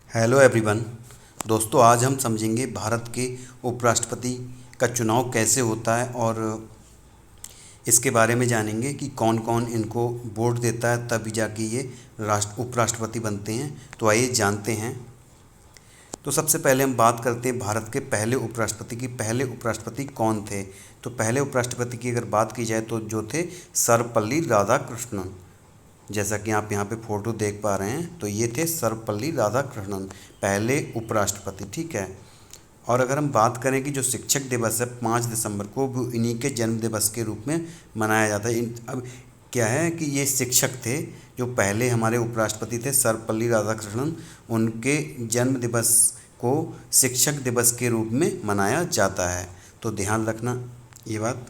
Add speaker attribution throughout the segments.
Speaker 1: Hello everyone. दोस्तों, आज हम समझेंगे भारत के उपराष्ट्रपति का चुनाव कैसे होता है और इसके बारे में जानेंगे कि कौन कौन इनको वोट देता है, तभी जाके ये उपराष्ट्रपति बनते हैं। तो आइए जानते हैं। तो सबसे पहले हम बात करते हैं भारत के पहले उपराष्ट्रपति की। पहले उपराष्ट्रपति कौन थे? तो पहले उपराष्ट्रपति की अगर बात की जाए तो जो थे सर्वपल्ली राधाकृष्णन। जैसा कि आप यहाँ पे फोटो देख पा रहे हैं, तो ये थे सर्वपल्ली राधाकृष्णन, पहले उपराष्ट्रपति। ठीक है। और अगर हम बात करें कि जो शिक्षक दिवस है 5 दिसंबर को, वो इन्हीं के जन्म दिवस के रूप में मनाया जाता है। अब क्या है कि ये शिक्षक थे जो पहले हमारे उपराष्ट्रपति थे, सर्वपल्ली राधाकृष्णन। उनके जन्म दिवस को शिक्षक दिवस के रूप में मनाया जाता है, तो ध्यान रखना ये बात।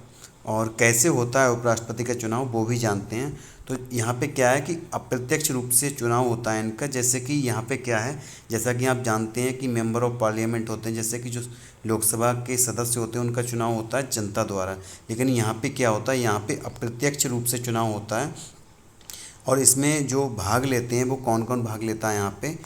Speaker 1: और कैसे होता है उपराष्ट्रपति का चुनाव वो भी जानते हैं। तो यहाँ पे क्या है कि अप्रत्यक्ष रूप से चुनाव होता है इनका। जैसे कि यहाँ पे क्या है, जैसा कि आप जानते हैं कि मेंबर ऑफ पार्लियामेंट होते हैं, जैसे कि जो लोकसभा के सदस्य होते हैं उनका चुनाव होता है जनता द्वारा। लेकिन यहाँ पे क्या होता है, यहाँ पे अप्रत्यक्ष रूप से चुनाव होता है। और इसमें जो भाग लेते हैं वो कौन कौन भाग लेता है यहाँ पे,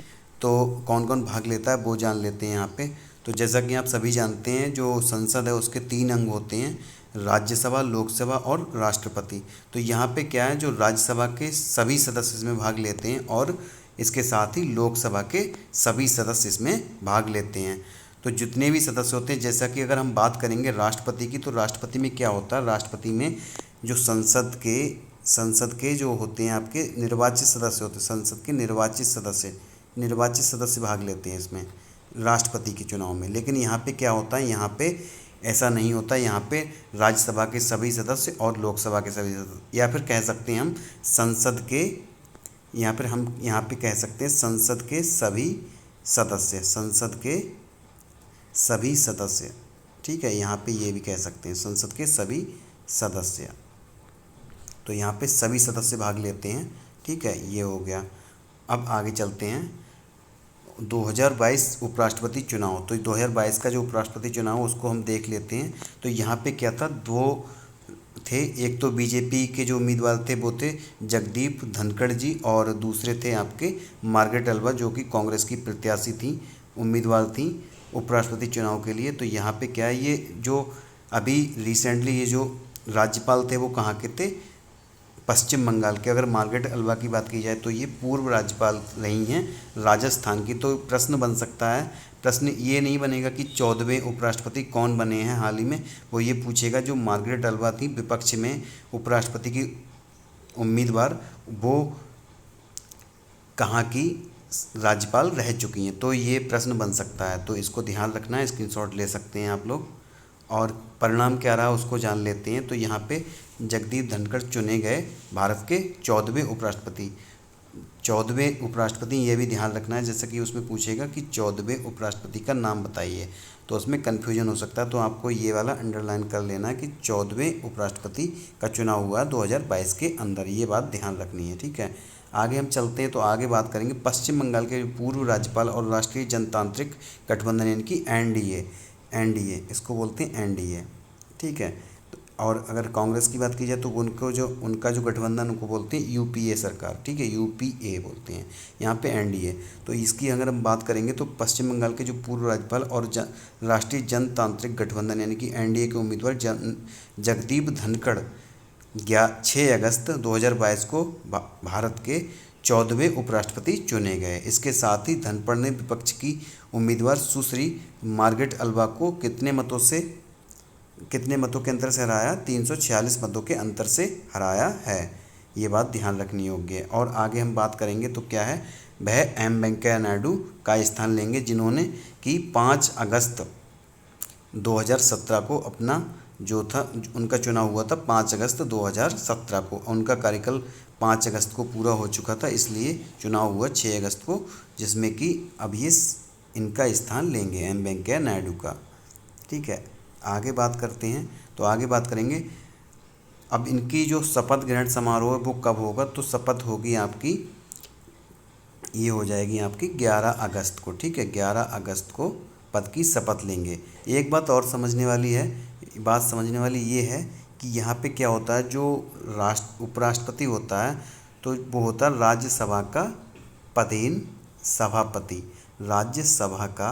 Speaker 1: तो कौन कौन भाग लेता है वो जान लेते हैं यहाँ पे। तो जैसा कि आप सभी जानते हैं, जो संसद है उसके 3 अंग होते हैं, राज्यसभा, लोकसभा और राष्ट्रपति। तो यहाँ पे क्या है, जो राज्यसभा के सभी सदस्य इसमें भाग लेते हैं और इसके साथ ही लोकसभा के सभी सदस्य इसमें भाग लेते हैं। तो जितने भी सदस्य होते हैं, जैसा कि अगर हम बात करेंगे राष्ट्रपति की, तो राष्ट्रपति में क्या होता है, राष्ट्रपति में जो संसद के जो होते हैं आपके निर्वाचित सदस्य होते हैं, संसद के निर्वाचित सदस्य भाग लेते हैं इसमें, राष्ट्रपति के चुनाव में। लेकिन यहाँ पे क्या होता है, यहाँ पे ऐसा नहीं होता। यहाँ पे राज्यसभा के सभी सदस्य और लोकसभा के सभी सदस्य, या फिर कह सकते हैं हम संसद के, यहाँ पे कह सकते हैं संसद के सभी सदस्य। ठीक है, यहाँ पे ये भी कह सकते हैं संसद के सभी सदस्य। तो यहाँ पे सभी सदस्य भाग लेते हैं। ठीक है, ये हो गया। अब आगे चलते हैं 2022 उपराष्ट्रपति चुनाव। तो 2022 का जो उपराष्ट्रपति चुनाव उसको हम देख लेते हैं। तो यहाँ पे क्या था, 2 थे। एक तो बीजेपी के जो उम्मीदवार थे वो थे जगदीप धनखड़ जी, और दूसरे थे आपके मार्gaरेट अल्वा, जो कि कांग्रेस की प्रत्याशी थी, उम्मीदवार थी उपराष्ट्रपति चुनाव के लिए। तो यहाँ पे क्या है, ये जो अभी रिसेंटली ये जो राज्यपाल थे वो कहाँ के थे, पश्चिम बंगाल के। अगर मार्gaरेट अल्वा की बात की जाए तो ये पूर्व राज्यपाल रही हैं राजस्थान की। तो प्रश्न बन सकता है, प्रश्न ये नहीं बनेगा कि 14वें उपराष्ट्रपति कौन बने हैं हाल ही में, वो ये पूछेगा जो मार्gaरेट अल्वा थी विपक्ष में उपराष्ट्रपति की उम्मीदवार, वो कहाँ की राज्यपाल रह चुकी हैं। तो ये प्रश्न बन सकता है, तो इसको ध्यान रखना है, स्क्रीनशॉट ले सकते हैं आप लोग। और परिणाम क्या रहा उसको जान लेते हैं। तो यहाँ पे जगदीप धनखड़ चुने गए भारत के 14वें उपराष्ट्रपति। 14वें उपराष्ट्रपति, ये भी ध्यान रखना है, जैसे कि उसमें पूछेगा कि 14वें उपराष्ट्रपति का नाम बताइए, तो उसमें कन्फ्यूजन हो सकता है। तो आपको ये वाला अंडरलाइन कर लेना है कि 14वें उपराष्ट्रपति का चुनाव हुआ 2022 के अंदर, ये बात ध्यान रखनी है। ठीक है, आगे हम चलते हैं। तो आगे बात करेंगे पश्चिम बंगाल के पूर्व राज्यपाल और राष्ट्रीय जनतांत्रिक गठबंधन, यानी कि एनडीए इसको बोलते हैं, एनडीए। ठीक है। और अगर कांग्रेस की बात की जाए तो उनका जो गठबंधन उनको बोलते हैं यूपीए सरकार। ठीक है, यूपीए बोलते हैं, यहाँ पे एनडीए। तो इसकी अगर हम बात करेंगे तो पश्चिम बंगाल के जो पूर्व राज्यपाल और राष्ट्रीय जनतांत्रिक गठबंधन यानी कि एनडीए के उम्मीदवार जगदीप धनखड़ 6 अगस्त 2022 को भारत के 14वें उपराष्ट्रपति चुने गए। इसके साथ ही धनखड़ ने विपक्ष की उम्मीदवार सुश्री मार्gaरेट अल्वा को कितने मतों के अंतर से हराया, 346 मतों के अंतर से हराया है। ये बात ध्यान रखनी योग्य है। और आगे हम बात करेंगे तो क्या है, वह एम वेंकैया नायडू का स्थान लेंगे, जिन्होंने कि 5 अगस्त 2017 को अपना जो था, उनका चुनाव हुआ था 5 अगस्त 2017 को। उनका कार्यकाल 5 अगस्त को पूरा हो चुका था, इसलिए चुनाव हुआ 6 अगस्त को, जिसमें कि अब ये इनका स्थान लेंगे, एम वेंकैया नायडू का। ठीक है, आगे बात करते हैं। तो आगे बात करेंगे अब इनकी जो शपथ ग्रहण समारोह है वो कब होगा। तो शपथ होगी आपकी, ये हो जाएगी आपकी 11 अगस्त को। ठीक है, 11 अगस्त को पद की शपथ लेंगे। एक बात और समझने वाली ये है कि यहाँ पे क्या होता है, जो उपराष्ट्रपति होता है तो वो होता है राज्यसभा का पदेन सभापति। राज्यसभा का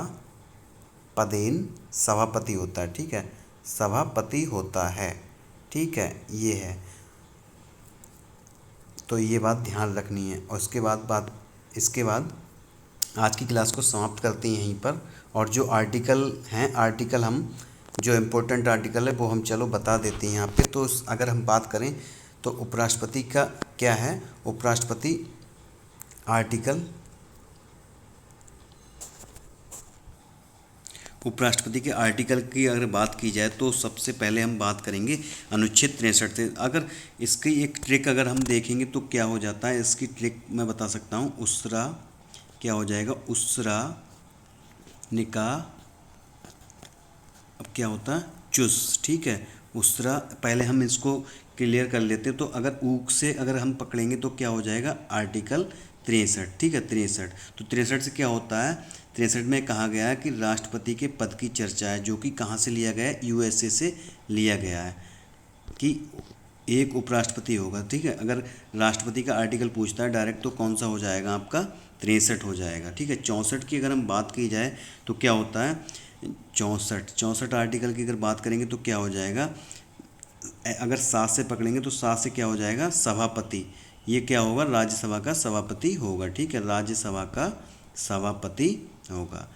Speaker 1: पदेन सभापति होता है, ठीक है, सभापति होता है, ठीक है, ये है। तो ये बात ध्यान रखनी है। और इसके बाद आज की क्लास को समाप्त करते हैं यहीं पर। और जो आर्टिकल हैं, आर्टिकल हम जो इम्पोर्टेंट आर्टिकल है वो हम चलो बता देते हैं यहाँ पे। तो अगर हम बात करें तो उपराष्ट्रपति का क्या है, उपराष्ट्रपति आर्टिकल, उपराष्ट्रपति के आर्टिकल की अगर बात की जाए तो सबसे पहले हम बात करेंगे अनुच्छेद 63 से। अगर इसकी एक ट्रिक अगर हम देखेंगे तो क्या हो जाता है, इसकी ट्रिक मैं बता सकता हूँ। उसरा क्या हो जाएगा, उसरा निकाह, अब क्या होता है, चुस, ठीक है। उसरा पहले हम इसको क्लियर कर लेते हैं। तो अगर ऊक से अगर हम पकड़ेंगे तो क्या हो जाएगा, आर्टिकल 63, ठीक है, 63। तो 63 से क्या होता है, 63 में कहा गया है कि राष्ट्रपति के पद की चर्चा है, जो कि कहाँ से लिया गया है, यूएसए से लिया गया है, कि एक उपराष्ट्रपति होगा, ठीक है। अगर राष्ट्रपति का आर्टिकल पूछता है डायरेक्ट तो कौन सा हो जाएगा आपका, 63 हो जाएगा, ठीक है। 64 की अगर हम बात की जाए तो क्या होता है, 64 आर्टिकल की अगर बात करेंगे तो क्या हो जाएगा, अगर 7 से पकड़ेंगे तो 7 से क्या हो जाएगा, सभापति। ये क्या होगा, राज्यसभा का सभापति होगा, ठीक है, राज्यसभा का सभापति होगा,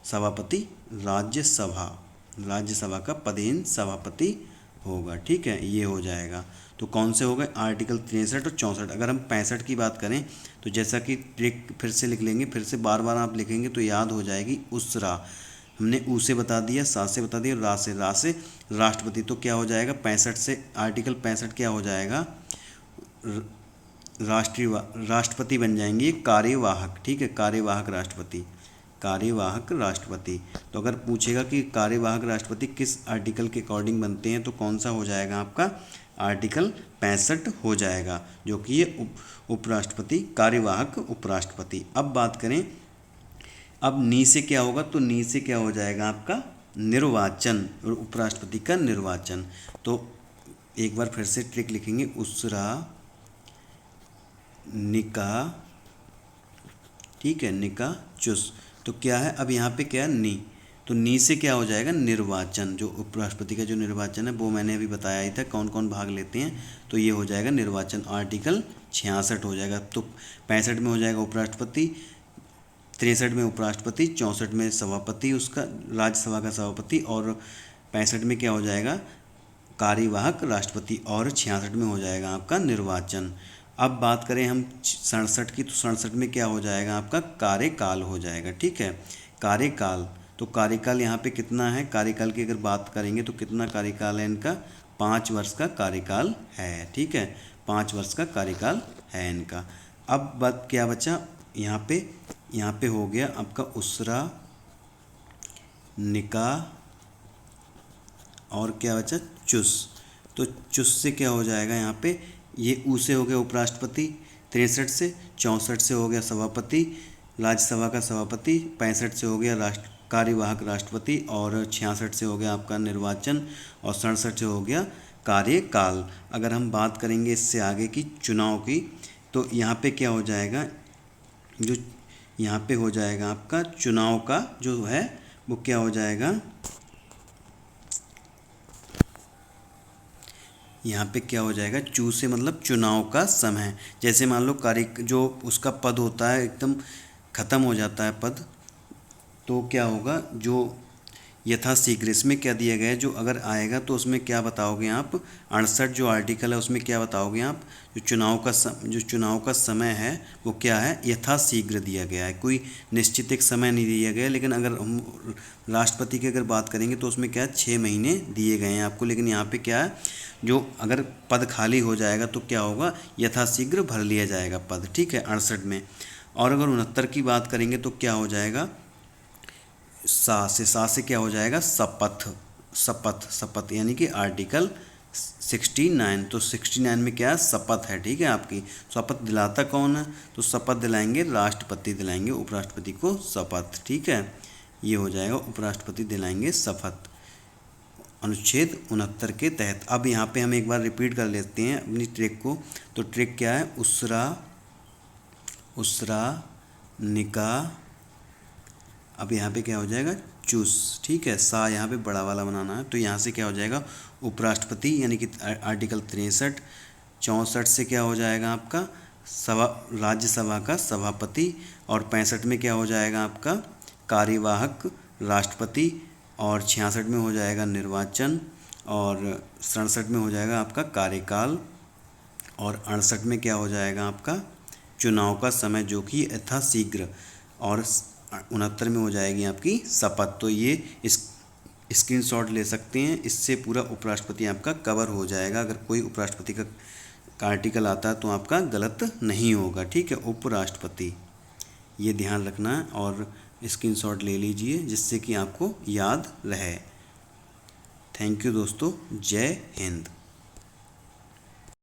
Speaker 1: सभापति राज्यसभा का पदेन सभापति होगा, ठीक है, ये हो जाएगा। तो कौन से हो गए, आर्टिकल 63 और 64। अगर हम 65 की बात करें तो जैसा कि ट्रिक फिर से लिख लेंगे, फिर से बार बार आप लिखेंगे तो याद हो जाएगी। उसरा हमने ऊ से बता दिया, सा से बता दिया, रा से राष्ट्रपति। तो क्या हो जाएगा, 65 से आर्टिकल 65 क्या हो जाएगा, राष्ट्रपति बन जाएंगे कार्यवाहक, ठीक है, कार्यवाहक राष्ट्रपति, कार्यवाहक राष्ट्रपति। तो अगर पूछेगा कि कार्यवाहक राष्ट्रपति किस आर्टिकल के अकॉर्डिंग बनते हैं तो कौन सा हो जाएगा आपका, आर्टिकल 65 हो जाएगा, जो कि ये उपराष्ट्रपति, कार्यवाहक उपराष्ट्रपति। अब बात करें, अब नी से क्या होगा, तो नी से क्या हो जाएगा आपका, निर्वाचन, उपराष्ट्रपति का निर्वाचन। तो एक बार फिर से ट्रिक लिखेंगे, उसरा निकाह, ठीक है, निकाह चुस। तो क्या है, अब यहाँ पे क्या है, नी, तो नी से क्या हो जाएगा, निर्वाचन। जो उपराष्ट्रपति का जो निर्वाचन है वो मैंने अभी बताया ही था कौन कौन भाग लेते हैं। तो ये हो जाएगा निर्वाचन, आर्टिकल 66 हो जाएगा। तो 65 में हो जाएगा उपराष्ट्रपति, 63 में उपराष्ट्रपति, 64 में सभापति, उसका राज्यसभा का सभापति, और 65 में क्या हो जाएगा, कार्यवाहक राष्ट्रपति, और 66 में हो जाएगा आपका निर्वाचन। अब बात करें हम 67 की, तो 67 में क्या हो जाएगा आपका, कार्यकाल हो जाएगा, ठीक है, कार्यकाल। तो कार्यकाल यहाँ पे कितना है, कार्यकाल की अगर बात करेंगे तो कितना कार्यकाल है इनका, 5 वर्ष का कार्यकाल है, ठीक है, 5 वर्ष का कार्यकाल है इनका। अब बात क्या बचा, यहाँ पे हो गया आपका उसरा निकाह, और क्या बचा, चुस। तो चुस से क्या हो जाएगा यहाँ पे, ये ऊ से हो गया उपराष्ट्रपति, 63 से, 64 से हो गया सभापति, राज्यसभा का सभापति, 65 से हो गया कार्यवाहक राष्ट्रपति, और 66 से हो गया आपका निर्वाचन, और 67 से हो गया कार्यकाल। अगर हम बात करेंगे इससे आगे की चुनाव की, तो यहाँ पे क्या हो जाएगा, जो यहाँ पे हो जाएगा आपका चुनाव का जो है वो क्या हो जाएगा, यहाँ पे क्या हो जाएगा, चू से मतलब चुनाव का समय। जैसे मान लो जो उसका पद होता है एकदम ख़त्म हो जाता है पद, तो क्या होगा, जो यथाशीघ्र, इसमें क्या दिया गया है, जो अगर आएगा तो उसमें क्या बताओगे आप, 68 जो आर्टिकल है उसमें क्या बताओगे आप, जो चुनाव का समय है वो क्या है, यथाशीघ्र दिया गया है, कोई निश्चित एक समय नहीं दिया गया। लेकिन अगर हम राष्ट्रपति की अगर बात करेंगे तो उसमें क्या है, 6 महीने दिए गए हैं आपको। लेकिन यहाँ पे क्या है, जो अगर पद खाली हो जाएगा तो क्या होगा, यथाशीघ्र भर लिया जाएगा पद, ठीक है, 68 में। और अगर 69 की बात करेंगे तो क्या हो जाएगा, सा से क्या हो जाएगा, शपथ यानी कि आर्टिकल 69। तो 69 में क्या है, शपथ है, ठीक है, आपकी शपथ दिलाता कौन है, तो शपथ दिलाएंगे राष्ट्रपति, दिलाएंगे उपराष्ट्रपति को शपथ, ठीक है, ये हो जाएगा, उपराष्ट्रपति दिलाएंगे शपथ अनुच्छेद 69 के तहत। अब यहाँ पे हम एक बार रिपीट कर लेते हैं अपनी ट्रिक को। तो ट्रिक क्या है, उसरा निकाह अब यहाँ पे क्या हो जाएगा, चूस, ठीक है। सा यहाँ पे बड़ा वाला बनाना है, तो यहाँ से क्या हो जाएगा, उपराष्ट्रपति यानी कि आर्टिकल 63। 64 से क्या हो जाएगा आपका, सभा, राज्यसभा का सभापति। और 65 में क्या हो जाएगा आपका, कार्यवाहक राष्ट्रपति। और 66 में हो जाएगा निर्वाचन। और 67 में हो जाएगा आपका कार्यकाल। और 68 में क्या हो जाएगा आपका, चुनाव का समय जो कि यथाशीघ्र। और 69 में हो जाएगी आपकी शपथ। तो ये इस स्क्रीनशॉट ले सकते हैं, इससे पूरा उपराष्ट्रपति आपका कवर हो जाएगा। अगर कोई उपराष्ट्रपति का आर्टिकल आता है तो आपका गलत नहीं होगा, ठीक है। उपराष्ट्रपति, ये ध्यान रखना है और स्क्रीनशॉट ले लीजिए जिससे कि आपको याद रहे। थैंक यू दोस्तों, जय हिंद।